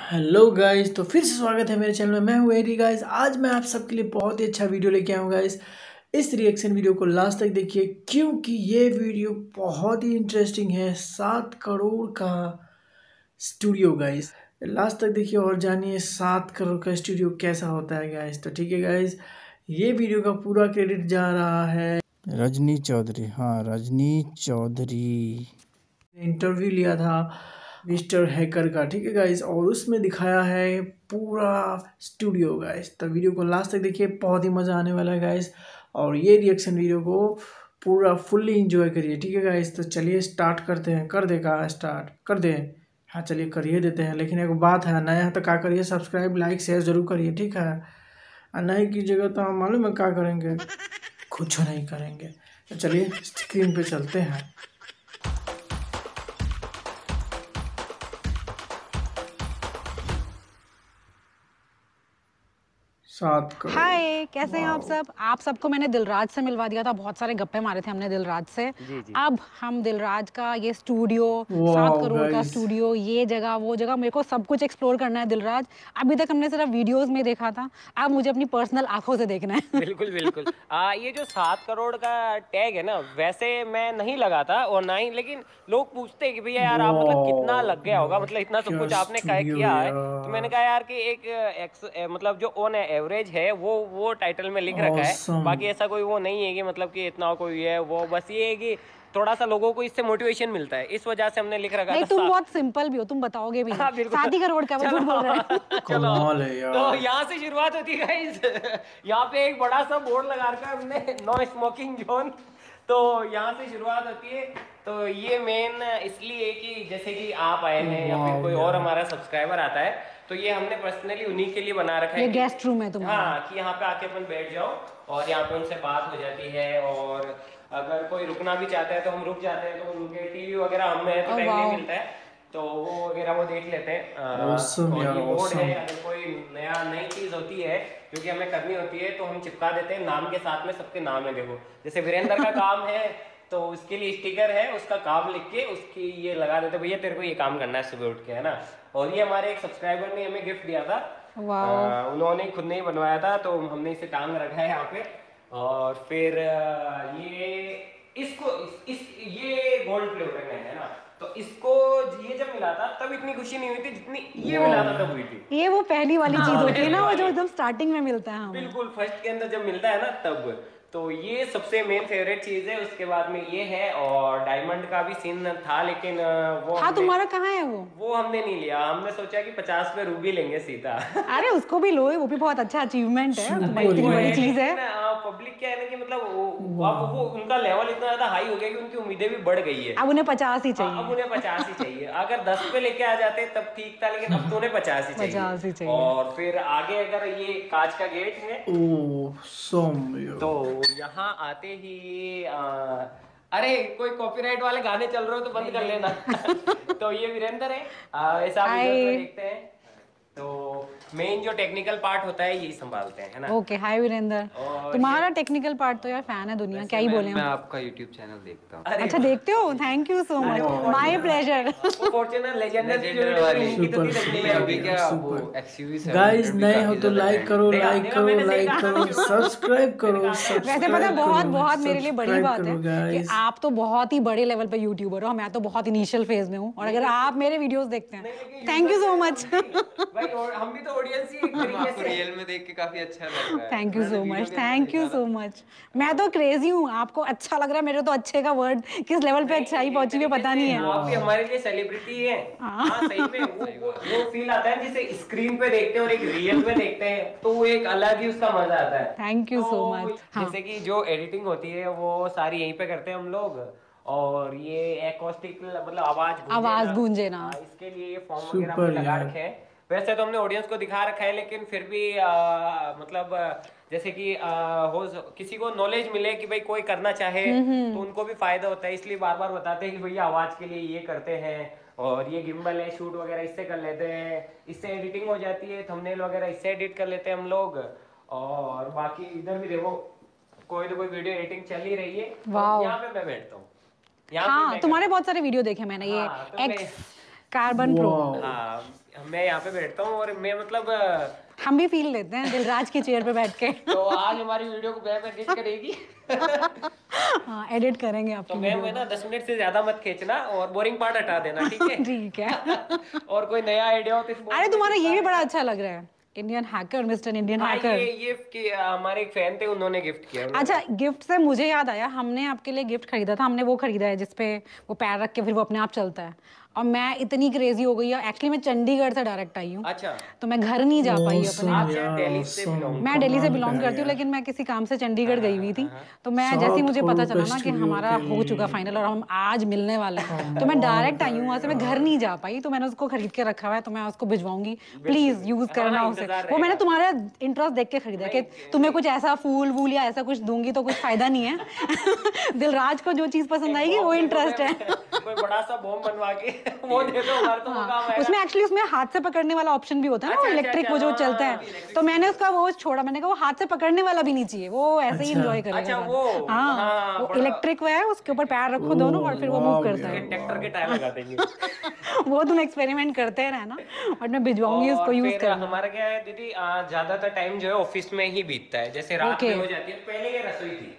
Hello guys, तो फिर से स्वागत है मेरे चैनल में। मैं हूँ एरी गाइस। आज मैं आप सबके लिए बहुत ही अच्छा वीडियो लेके आया हूँ गाइस। इस रिएक्शन वीडियो को लास्ट तक देखिए क्योंकि ये वीडियो बहुत ही इंटरेस्टिंग है। 7 करोड़ का स्टूडियो गाइस, लास्ट तक देखिए और जानिए 7 करोड़ का स्टूडियो कैसा होता है गाइस। तो ठीक है गाइस, ये वीडियो का पूरा क्रेडिट जा रहा है रजनी चौधरी। हाँ, रजनी चौधरी इंटरव्यू लिया था मिस्टर हैकर का, ठीक है गाइस, और उसमें दिखाया है पूरा स्टूडियो गाइस। तो वीडियो को लास्ट तक देखिए, बहुत ही मज़ा आने वाला है गाइस। और ये रिएक्शन वीडियो को पूरा फुल्ली इंजॉय करिए, ठीक है गाइस। तो चलिए स्टार्ट करते हैं। कर देगा स्टार्ट कर दे। हाँ चलिए करिए देते हैं, लेकिन एक बात है, नया है तो क्या करिए, सब्सक्राइब लाइक शेयर जरूर करिए, ठीक है। और नहीं कीजिएगा तो हम मालूम है क्या करेंगे, कुछ नहीं करेंगे। तो चलिए स्क्रीन पे चलते हैं। 7 करोड़। हाय, कैसे हैं आप सब? आप सबको मैंने दिलराज से मिलवा दिया था। बहुत सारे गप्पे मारे थे हमने दिलराज से। जी। अब हम दिलराज का ये स्टूडियो, 7 वाओ करोड़ का गाइस, स्टूडियो, ये जगह वो जगह, मेरे को सब कुछ एक्सप्लोर करना है दिलराज। अभी तक हमने सिर्फ वीडियोस में देखा था, अब मुझे अपनी पर्सनल आंखों से देखना है। बिल्कुल बिल्कुल। ये जो 7 करोड़ का टैग है ना, वैसे मैं नहीं लगाता और ना ही, लेकिन लोग पूछते हैं कि भैया यार आप मतलब कितना लग गया होगा, मतलब इतना सब क्या कुछ आपने स्टूडियो किया है है। तो मैंने यार, कहा यार कि मतलब जो ऑन एवरेज है वो टाइटल में लिख रखा है। ऑसम। बाकी ऐसा कोई वो नहीं है कि मतलब कि इतना कोई है वो, बस ये है कि थोड़ा सा लोगों को इससे मोटिवेशन मिलता है, इस वजह से हमने लिख रखा नहीं, था तुम बहुत सिंपल भी हो, तुम बताओगे भी नहीं। हाँ बिल्कुल। 7 ही करोड़ का वो झूठ बोल रहा है। चलो, कमाल है तो यार। यहाँ से शुरुआत होती है गाइस। यहाँ पे एक बड़ा सा बोर्ड लगा रखा है हमने, नो स्मोकिंग जोन। तो यहाँ से शुरुआत होती है। तो ये मेन इसलिए कि जैसे कि आप आए हैं या फिर वाह कोई और यार, हमारा सब्सक्राइबर आता है, तो ये हमने पर्सनली उन्हीं के लिए बना रखा है ये कि गेस्ट रूम है तुम्हारा। हाँ, कि यहाँ पे आके अपन बैठ जाओ और यहाँ पे उनसे बात हो जाती है। और अगर कोई रुकना भी चाहता है तो हम रुक जाते हैं, तो उनके टीवी वगैरह हम में तो ओह टाइम नहीं वाओ, मिलता है, तो वो वगैरह वो देख लेते हैं। ऑसम और यार, ये बोर्ड है, ऑसम। अगर कोई नई चीज़ होती है जो कि हमें करनी होती है तो हम चिपका देते हैं नाम के साथ में, सबके नाम है देखो। जैसे वीरेंद्र का काम है तो उसके लिए स्टिकर है, उसका काम लिख के उसकी ये लगा देते, भैया तेरे को ये काम करना है सुबह उठ के, है ना। और ये हमारे एक सब्सक्राइबर ने हमें गिफ्ट दिया था। वाओ। उन्होंने खुद नहीं बनवाया था, तो हमने इसे टांग रखा है यहाँ पे। और फिर ये इसको ये गोल्ड प्लेटर में है ना, तो इसको ये जब मिला था तब इतनी खुशी नहीं हुई थी जितनी ये मिला था तब हुई थी। ये वो पहली वाली चीज हाँ, होती है पहली ना, वो जो वाली। एकदम स्टार्टिंग में मिलता है हमें। बिल्कुल फर्स्ट के अंदर जब मिलता है ना तब। तो ये सबसे मेन फेवरेट चीज है। उसके बाद में ये है, और डायमंड का भी सीन था, लेकिन वो हाँ, तुम्हारा कहाँ है वो? वो हमने नहीं लिया। हमने सोचा कि 50 पे रूबी लेंगे सीधा। अरे उसको भी लो, वो भी बहुत अच्छा अचीवमेंट है, तुम्हारी सुपर इतनी बड़ी यार। चीज है। पब्लिक क्या है ना कि मतलब अब वो वाह, उनका लेवल इतना ज्यादा हाई हो गया कि उनकी उम्मीदें भी बढ़ गई है। अब उन्हें 50 ही हाँ, अब चाहिए। उन्हें 50 ही चाहिए। अगर 10 पे लेके आ जाते तब ठीक था, लेकिन अब तो उन्हें 50 ही 50 ही चाहिए। चाहिए। और फिर आगे अगर ये कांच का गेट है, ऑसम तो यार। यहाँ आते ही अरे कोई कॉपीराइट वाले गाने चल रहे हो तो बंद कर लेना। तो ये वीरेंद्र है, ऐसा आप वीडियोस में हाय। देखते हैं। तो मेन जो टेक्निकल पार्ट होता है यही संभालते हैं, है ना। ओके, हाय वीरेंद्र। और तुम्हारा टेक्निकल पार्ट तो यार फैन है दुनिया, क्या ही बोले मैं हम। आपका YouTube चैनल देखता हूँ। अरे अच्छा, देखते हो? Thank you so much, my pleasure. Fortuner Legender की जो Legendary वीडियो वाली। इनकी तो थी सुपर देखने नहीं, में सुपर अभी आती है। क्या वो सुपर। XUV गाइस 700 भी नए हो काफी तो ज्यादा लाइक trend करो, देखा लाइक देखा करो, मैंने लाइक देखा। करो, सब्सक्राइब करो, वैसे पता है, सब्सक्राइब बहुत करो, बहुत मेरे लिए बड़ी सब्सक्राइब बात है करो कि गाइस। आप तो बहुत ही बड़े लेवल पे यूट्यूबर हो, मैं तो बहुत इनिशियल फेज में हूँ, और अगर आप मेरे वीडियोस देखते हैं, नहीं, लेकिन थैंक यू यूजर सो है मच। हम भी। भाई, और हम भी तो ऑडियंस ही एक तरीके आपको से। रियल में देख के काफी अच्छा लग रहा है। थैंक यू मैंने सो वीडियो मच, के अंदर थैंक यू देखा सो था। मच। मैं तो क्रेजी हूँ, आपको अच्छा लग रहा है, मेरे तो अच्छे का वर्ड किस लेवल पे अच्छा ही पहुंची हुई है, पता नहीं है। आप भी हमारे लिए सेलिब्रिटी हैं। हाँ सही में वो फील आता है जिसे स्क्रीन पे देखते हैं और एक रियल में देखते हैं, तो वो एक अलग ही उसका मजा आता है। Thank you so much. तो हाँ, जैसे कि जो एडिटिंग होती है वो सारी यहीं पे करते हैं हम लोग। और ये एकॉस्टिक मतलब आवाज गूंजे ना। इसके लिए फॉर्म वगैरह हमने सुपर लगा यार। रखे हैं। वैसे तो हमने ऑडियंस को दिखा रखा है, लेकिन फिर भी मतलब जैसे कि किसी को नॉलेज मिले कि भाई कोई करना चाहे तो उनको भी फायदा होता है, इसलिए बार बार बताते हैं कि भैया आवाज के लिए ये करते हैं। और ये गिम्बल है, शूट वगैरह इससे कर लेते हैं, इससे एडिटिंग हो जाती है, थंबनेल वगैरह इससे एडिट कर लेते हैं हम लोग। और बाकी इधर भी देखो, कोई ना कोई वीडियो एडिटिंग चल ही रही है। वाओ। यहाँ पे मैं बैठता हूँ, यहाँ पे हाँ, मैं तुम्हारे करता बहुत सारे वीडियो देखे मैंने, ये हूँ। हाँ तो एक्स कार्बन प्रो। वाओ, हाँ मैं यहाँ पे बैठता हूँ और मैं मतलब हम भी फील लेते हैं दिलराज की चेयर पे बैठ के। तो आज हमारी वीडियो को मैम एडिट करेगी। हाँ, एडिट करेंगे आपकी तो मैम है ना 10 मिनट से ज्यादा मत खींचना और बोरिंग पार्ट हटा देना, ठीक है? ठीक है। और कोई नया आइडिया हो तो अरे तुम्हारा ये भी बड़ा अच्छा लग रहा है, Indian hacker, mister Indian hacker. ये हमारे एक फैन थे, उन्होंने गिफ्ट किया। अच्छा, गिफ्ट से मुझे याद आया, हमने आपके लिए गिफ्ट खरीदा था। हमने वो खरीदा है जिसपे वो पैर रख के फिर वो अपने आप चलता है। और मैं इतनी क्रेजी हो गई है, एक्चुअली मैं चंडीगढ़ से डायरेक्ट आई हूँ। अच्छा। तो मैं घर नहीं जा पाई अपने। मैं दिल्ली से बिलोंग करती हूँ, लेकिन मैं किसी काम से चंडीगढ़ गई हुई थी। तो मैं जैसे ही मुझे पता चला ना कि हमारा हो चुका फाइनल और हम आज मिलने वाले हैं, तो मैं डायरेक्ट आई हूँ वहाँ से। मैं घर नहीं जा पाई, तो मैंने उसको खरीद के रखा हुआ है, तो मैं उसको भिजवाऊंगी। प्लीज यूज करना उसे। वो मैंने तुम्हारा इंटरेस्ट देख के खरीदा कि तुम्हें कुछ ऐसा फूल वूल या ऐसा कुछ दूंगी तो कुछ फायदा नहीं है। दिलराज को जो चीज पसंद आएगी वो इंटरेस्ट है। कोई बड़ा सा बॉम्ब बनवा के वो दे दो, हमारा तो वो काम आएगा। उसमें एक्चुअली उसमें हाथ से पकड़ने वाला ऑप्शन भी होता है ना, वो इलेक्ट्रिक वो जो चलता है। तो मैंने उसका वो छोड़ा, मैंने कहा वो हाथ से पकड़ने वाला भी नहीं चाहिए, वो ऐसे ही एंजॉय करेगा। अच्छा, वो इलेक्ट्रिक है, उसके ऊपर पैर रखो दोनों और फिर वो मूव करता है। ट्रैक्टर के टायर लगा देंगे। वो तुम एक्सपेरिमेंट करते रहना और मैं भिजवाऊंगी उसको यूज करना। हमारा क्या है दीदी, ज्यादातर टाइम जो है ऑफिस में ही बीतता है। जैसे रात में हो जाती है। पहले ये रसोई थी।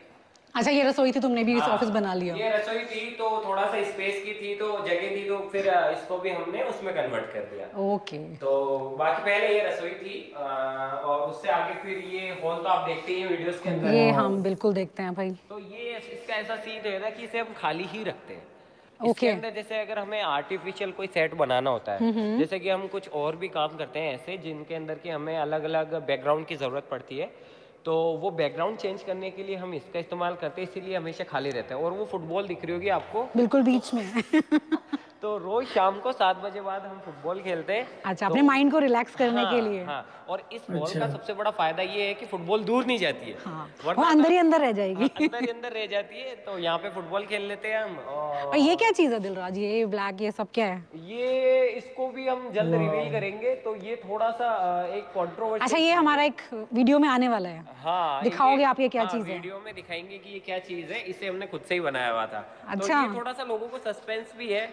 अच्छा, ये रसोई थी, तुमने भी इस ऑफिस बना लिया? ये रसोई थी तो थोड़ा सा स्पेस की थी, तो जगह थी, तो फिर इसको भी हमने उसमें कन्वर्ट कर दिया। ओके। तो बाकी पहले ये रसोई थी और उससे आगे फिर ये हॉल तो आप देखते ही हैं वीडियोस के अंदर। ये हम बिल्कुल देखते हैं भाई। तो ये इसका ऐसा सीन है ना कि इसे हम खाली ही रखते हैं। Okay. इसके अंदर जैसे अगर हमें आर्टिफिशियल कोई सेट बनाना होता है, जैसे कि हम कुछ और भी काम करते हैं ऐसे जिनके अंदर की हमें अलग अलग बैकग्राउंड की जरूरत पड़ती है, तो वो बैकग्राउंड चेंज करने के लिए हम इसका इस्तेमाल करते हैं, इसीलिए हमेशा खाली रहता है। और वो फुटबॉल दिख रही होगी आपको बिल्कुल बीच में। तो रोज शाम को 7 बजे बाद हम फुटबॉल खेलते हैं। अच्छा, अपने माइंड को रिलैक्स करने के लिए। हाँ, और इस बॉल का सबसे बड़ा फायदा ये है कि फुटबॉल दूर नहीं जाती है। वो अंदर ही अंदर रह जाएगी। अंदर ही अंदर रह जाती है। तो यहाँ पे फुटबॉल खेल लेते हैं हम। और ये क्या चीज है दिलराज, ये ब्लैक ये सब क्या है? ये इसको भी हम जल्द रिवील करेंगे। तो ये थोड़ा सा एक कंट्रोवर्सी। अच्छा, ये हमारा एक वीडियो में आने वाला है। हाँ, दिखाओगे आप ये क्या चीज है? वीडियो में दिखाएंगे कि ये क्या चीज है। इसे हमने खुद से ही बनाया हुआ था। अच्छा। तो ये थोड़ा सा लोगों को सस्पेंस भी है।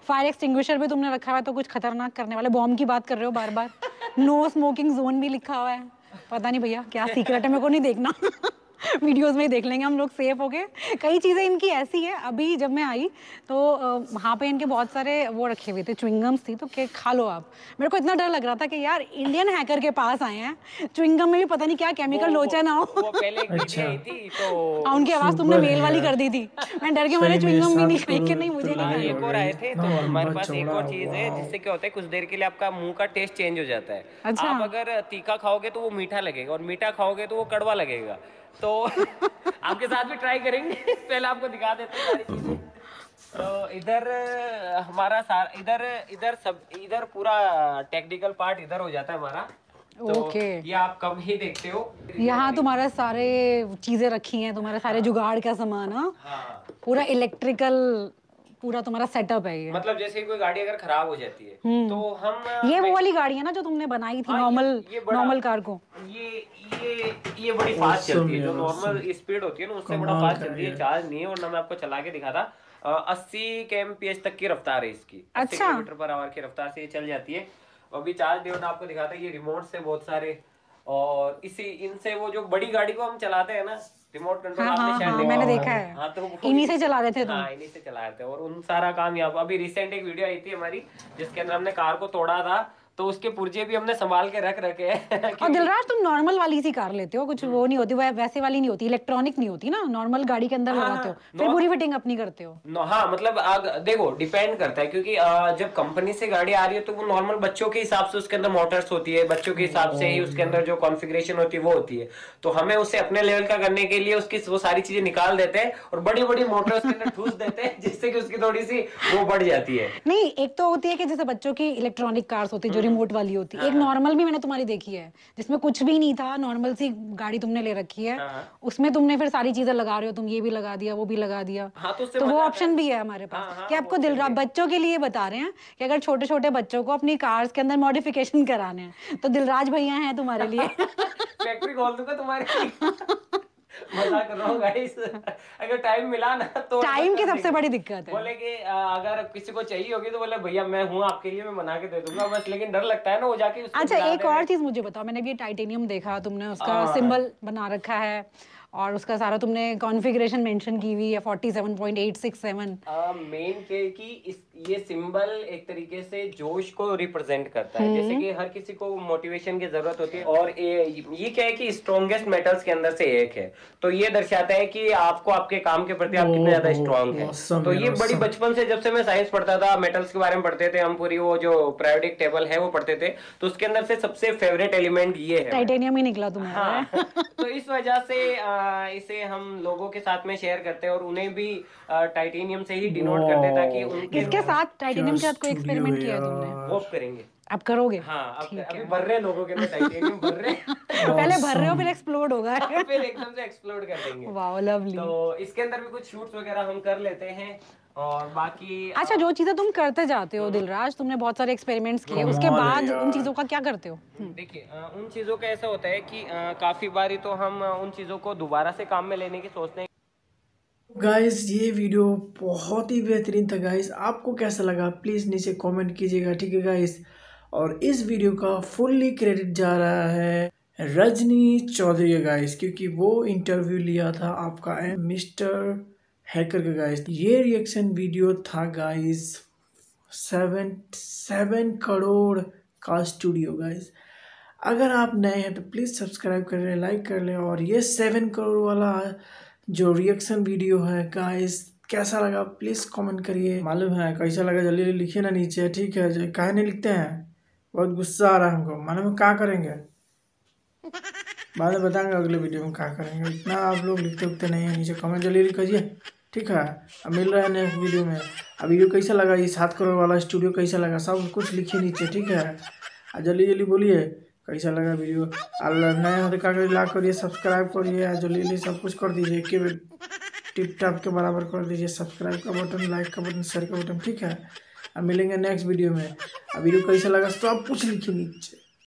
फायर एक्सटिंग्विशर भी तुमने रखा हुआ है, तो कुछ खतरनाक करने वाले बॉम्ब की बात कर रहे हो बार बार। नो स्मोकिंग जोन भी लिखा हुआ है। पता नहीं भैया क्या सीक्रेट है, मेरे को नहीं देखना। वीडियोस में ही देख लेंगे हम लोग सेफ हो गए। कई चीज़ें इनकी ऐसी है, अभी जब मैं आई तो वहाँ पे इनके बहुत सारे वो रखे हुए थे, च्युइंगम्स थी, तो के खा लो आप। मेरे को इतना डर लग रहा था कि यार इंडियन हैकर के पास आए हैं, च्युइंगम में भी पता नहीं क्या केमिकल लोचा ना हो। वो पहले एक वीडियो आई थी तो उनकी आवाज़ तुमने मेल वाली कर दी थी। मैं डर के मारे च्युइंगम भी नहीं खाई कि नहीं मुझे नहीं। एक और आए थे। तो हमारे पास एक और चीज़ है जिससे क्या होता है, कुछ देर के लिए आपका मुंह का टेस्ट चेंज हो जाता है। अच्छा। आप अगर तीखा खाओगे तो वो मीठा लगेगा और मीठा खाओगे तो वो कड़वा लगेगा। तो आपके साथ भी ट्राई करेंगे। पहले आपको दिखा देते हैं सारी चीजें। तो इधर हमारा इधर पूरा टेक्निकल पार्ट इधर हो जाता है हमारा। तो ये आप कब ही देखते हो। यहाँ तुम्हारा सारे चीजें रखी हैं, तुम्हारे सारे जुगाड़ का सामान। हाँ, पूरा इलेक्ट्रिकल पूरा तुम्हारा सेटअप है ये। मतलब जैसे कोई गाड़ी अगर खराब हो जाती है तो हम ये वो वाली गाड़ी है ना जो तुमने बनाई थी, नॉर्मल कार को। ये बड़ी फास्ट चलती है। जो नॉर्मल स्पीड होती है ना उससे बड़ा फास्ट चलती है। चार्ज नहीं है, वरना मैं आपको चला के दिखाता। 80 kmph तक की रफ्तार है इसकी। 80 km/h की रफ्तार से ये चल जाती है। अभी चार्ज देना आपको दिखाता है। ये रिमोट से बहुत सारे, और इनसे वो जो बड़ी गाड़ी को हम चलाते हैं ना, रिमोट कंट्रोल। हाँ, मैंने देखा है। हाँ, तो इन्हीं से चला रहे थे तुम। हाँ, इन्हीं से चला रहे थे। और उन सारा काम यहाँ पर अभी रिसेंट एक वीडियो आई थी हमारी जिसके अंदर हमने कार को तोड़ा था, तो उसके पुर्जे भी हमने संभाल के रख रखे हैं। और दिलराज तुम नॉर्मल वाली सी कार लेते हो, कुछ वो नहीं होती, वैसे वाली नहीं होती, इलेक्ट्रॉनिक नहीं होती ना, नॉर्मल गाड़ी के अंदर लगाते हो, फिर पूरी फिटिंग अपनी करते हो। हाँ, मतलब देखो डिपेंड करता है, क्योंकि जब कंपनी से गाड़ी आ रही है तो वो नॉर्मल बच्चों के हिसाब से उसके अंदर मोटर्स होती है, बच्चों के हिसाब से ही उसके अंदर जो कॉन्फ़िगरेशन होती है वो होती है। तो हमें उसे अपने लेवल का करने के लिए उसकी वो सारी चीजें निकाल देते हैं और बड़ी बड़ी मोटर उसके अंदर ठूस देते हैं, जिससे कि उसकी थोड़ी सी वो बढ़ जाती है। नहीं, एक तो होती है कि जैसे बच्चों की इलेक्ट्रॉनिक कार्स होती है जो रिमोट वाली होती है, एक नॉर्मल भी मैंने तुम्हारी देखी है जिसमें कुछ भी नहीं था, नॉर्मल सी गाड़ी तुमने ले रखी है, उसमें तुमने फिर सारी चीजें लगा रहे हो, तुम ये भी लगा दिया वो भी लगा दिया। तो वो ऑप्शन भी है हमारे पास कि आपको दिलराज बच्चों के लिए बता रहे हैं कि अगर छोटे छोटे बच्चों को अपनी कार्स के अंदर मॉडिफिकेशन कराने हैं तो दिलराज भैया हैं तुम्हारे लिए। फैक्ट्री खोल दूंगा तुम्हारी। मजाक कर रहा हूँ गाइस, अगर टाइम मिला ना तो टाइम की सबसे बड़ी दिक्कत है। बोले कि अगर किसी को चाहिए होगी तो बोले भैया मैं हूँ आपके लिए, मैं बना के दे दूंगा बस, लेकिन डर लगता है ना वो जाके उसको अच्छा दिला एक देने। और चीज मुझे बताओ, मैंने भी टाइटेनियम देखा, तुमने उसका सिंबल बना रखा है और उसका सारा तुमने कॉन्फ़िगरेशन मेंशन की हुई है 47.867। मेन कि ये सिंबल एक तरीके से जोश को रिप्रेजेंट करता है, जैसे कि हर किसी को मोटिवेशन की जरूरत होती है, और ये क्या है कि स्ट्रॉन्गेस्ट मेटल्स के अंदर से एक है, तो ये दर्शाता है कि आपको आपके काम के प्रति आप कितने ज्यादा स्ट्रांग हैं। तो ये बड़ी बचपन से, जब से मैं साइंस पढ़ता था, मेटल्स के बारे में पढ़ते थे हम, पूरी वो जो पीरियोडिक टेबल है वो पढ़ते थे, तो उसके अंदर से सबसे फेवरेट एलिमेंट ये है, टाइटेनियम ही निकला तुम्हारा। हाँ। तो इस वजह से इसे हम लोगों के साथ में शेयर करते हैं और उन्हें भी टाइटेनियम से ही डिनोट करते हैं, ताकि उनके किसके साथ टाइटेनियम के साथ कोई एक्सपेरिमेंट किया है तुमने? वो करेंगे, अब करोगे? हाँ अभी भर रहे हैं लोगों के अंदर टाइटेनियम भर रहे हैं। पहले भर रहे हो फिर एक्सप्लोड होगा। फिर एकदम से एक्सप्लोड कर देंगे। Wow lovely. तो इसके अंदर भी कुछ शूट्स वगैरह हम कर लेते हैं और बाकी। अच्छा जो चीजें तुम करते जाते हो दिलराज, तुमने बहुत सारे एक्सपेरिमेंट्स किए, उसके बाद उन चीजों का क्या करते हो? देखिए उन चीजों का ऐसा होता है कि काफी बारी तो हम उन चीजों को दोबारा से काम में लेने की सोचते हैं। गाइस ये वीडियो बहुत ही बेहतरीन था गाइस, आपको कैसा लगा प्लीज़ नीचे कमेंट कीजिएगा, ठीक है गाइस। और इस वीडियो का फुल्ली क्रेडिट जा रहा है रजनी चौधरी का गाइस, क्योंकि वो इंटरव्यू लिया था आपका मिस्टर हैकर का गाइस। ये रिएक्शन वीडियो था गाइस 7 करोड़ का स्टूडियो गाइस। अगर आप नए हैं तो प्लीज़ सब्सक्राइब कर लें, लाइक कर लें। और ये 7 करोड़ वाला जो रिएक्शन वीडियो है गाइस कैसा लगा प्लीज़ कमेंट करिए। मालूम है कैसा लगा जल्दी जल्दी लिखिए ना नीचे, ठीक है? काहे नहीं लिखते हैं, बहुत गुस्सा आ रहा है हमको। मालूम है क्या करेंगे, बाद में बताएंगे अगले वीडियो में क्या करेंगे। इतना आप लोग लिखते उखते नहीं है नीचे, कमेंट जल्दी लिखिए, ठीक है? अब मिल रहा है नेक्स्ट वीडियो में। अब वीडियो कैसा लगा, ये 7 करोड़ वाला स्टूडियो कैसा लगा, सब कुछ लिखिए नीचे, ठीक है? जल्दी जल्दी बोलिए कैसा लगा वीडियो। नए हो तो क्या करिए, लाइक करिए, सब्सक्राइब करिए, जल्दी जल्दी सब कुछ कर दीजिए, एक बार टिप टॉप के बराबर कर दीजिए, सब्सक्राइब का बटन, लाइक का बटन, शेयर का बटन, ठीक है? अब मिलेंगे नेक्स्ट वीडियो में। अब वीडियो कैसा लगा सब कुछ लिखिए नीचे।